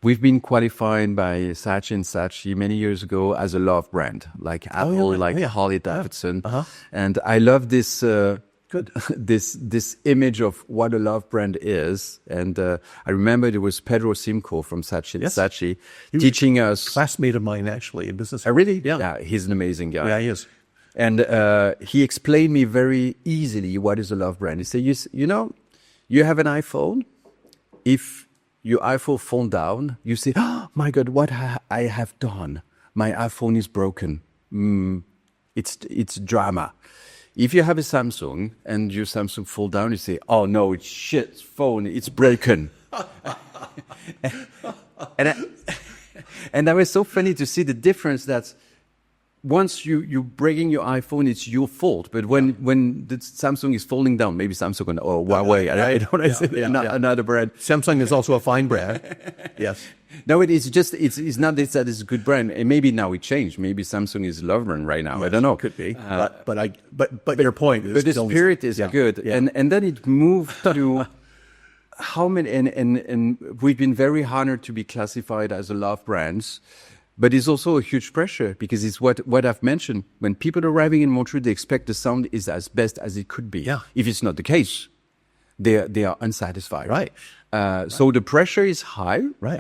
we've been qualified by Saatchi and Saatchi many years ago as a love brand, like Apple, Harley-Davidson. Uh-huh. And I love this, Good. this image of what a love brand is. And I remember it was Pedro Simcoe from Saatchi and Saatchi teaching us. Classmate of mine, actually, in business. Really? Yeah. Yeah, he's an amazing guy. Yeah, he is. And he explained me very easily what is a love brand. He said, you know, you have an iPhone. If your iPhone falls down, you say, oh my God, what I have done? My iPhone is broken. It's drama. If you have a Samsung and your Samsung fall down, you say, oh no, it's shit phone, it's broken. and that was so funny to see the difference that once you're breaking your iPhone, it's your fault. But when the Samsung is falling down, maybe Samsung or Huawei, I don't know, another brand. Samsung is also a fine brand. Yes. No, it's not that it's a good brand. And maybe now it changed. Maybe Samsung is a love brand right now. Yes, I don't know. Could be. But your point is. But the spirit is good. Yeah. And then it moved to how many, and we've been very honored to be classified as a love brands. But it's also a huge pressure because it's what I've mentioned. When people are arriving in Montreux, they expect the sound is as best as it could be. Yeah. If it's not the case, they are unsatisfied. Right. So the pressure is high. Right.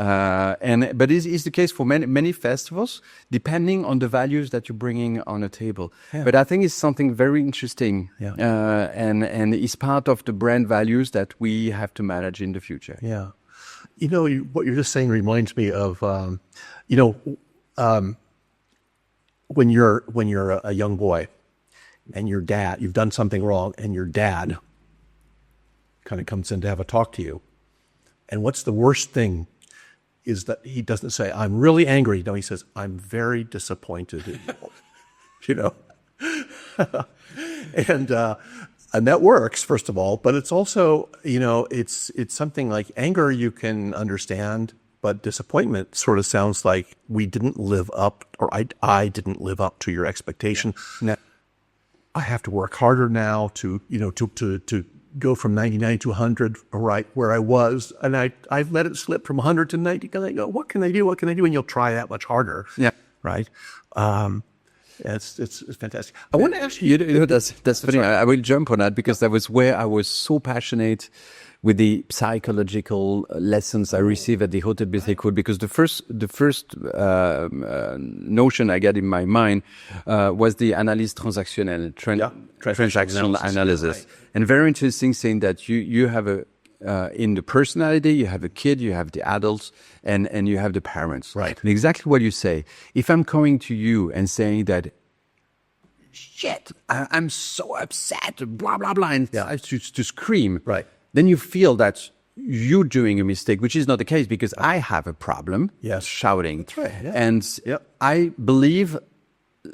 But it's the case for many festivals, depending on the values that you're bringing on a table. Yeah. But I think it's something very interesting. Yeah. And it's part of the brand values that we have to manage in the future. Yeah. You know, what you're just saying reminds me of, when you're a young boy and your dad, you've done something wrong and your dad kind of comes in to have a talk to you. And what's the worst thing is that he doesn't say, I'm really angry. No, he says, I'm very disappointed in you, and that works, first of all, but it's also, it's something like anger you can understand, but disappointment sort of sounds like we didn't live up, or I didn't live up to your expectation. Now, I have to work harder now to go from 99 to 100, right where I was, and I've let it slip from 100 to 90 because I go, what can I do? And you'll try that much harder. Yeah. Right. It's fantastic. I want to ask you. That's funny. I will jump on that because that was where I was so passionate with the psychological lessons I received at the Hotel Bethlehem, because the first notion I got in my mind was the analyse transactionnelle, transactional analysis. Right. And very interesting, saying that you have in the personality, you have a kid, you have the adults, and you have the parents. Right. And exactly what you say. If I'm coming to you and saying that, shit, I'm so upset, blah, blah, blah, and I to scream. Right. Then you feel that you're doing a mistake, which is not the case because I have a problem shouting. That's right. Yeah. And I believe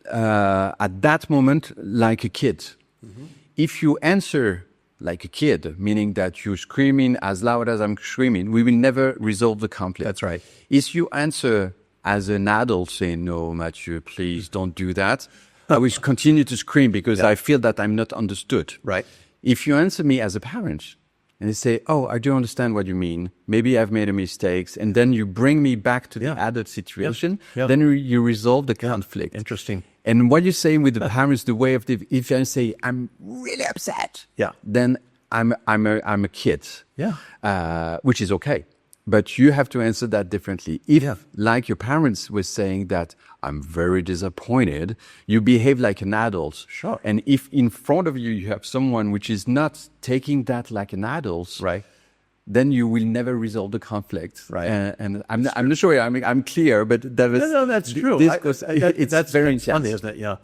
at that moment like a kid. Mm-hmm. If you answer like a kid, meaning that you're screaming as loud as I'm screaming, we will never resolve the conflict. That's right. If you answer as an adult saying, no, Mathieu, please don't do that, I will continue to scream because I feel that I'm not understood. Right. If you answer me as a parent, and they say, oh, I do understand what you mean. Maybe I've made a mistake. And then you bring me back to the adult situation. Yeah. Then you resolve the conflict. Interesting. And what you're saying with the parents, the way of if I say, I'm really upset, then I'm a kid, which is okay. But you have to answer that differently. If, like your parents were saying that I'm very disappointed, you behave like an adult. Sure. And if in front of you, you have someone which is not taking that like an adult, right, then you will never resolve the conflict. Right. And I'm not sure I'm clear, but that was... No, that's true. That's very funny, isn't it? Yeah.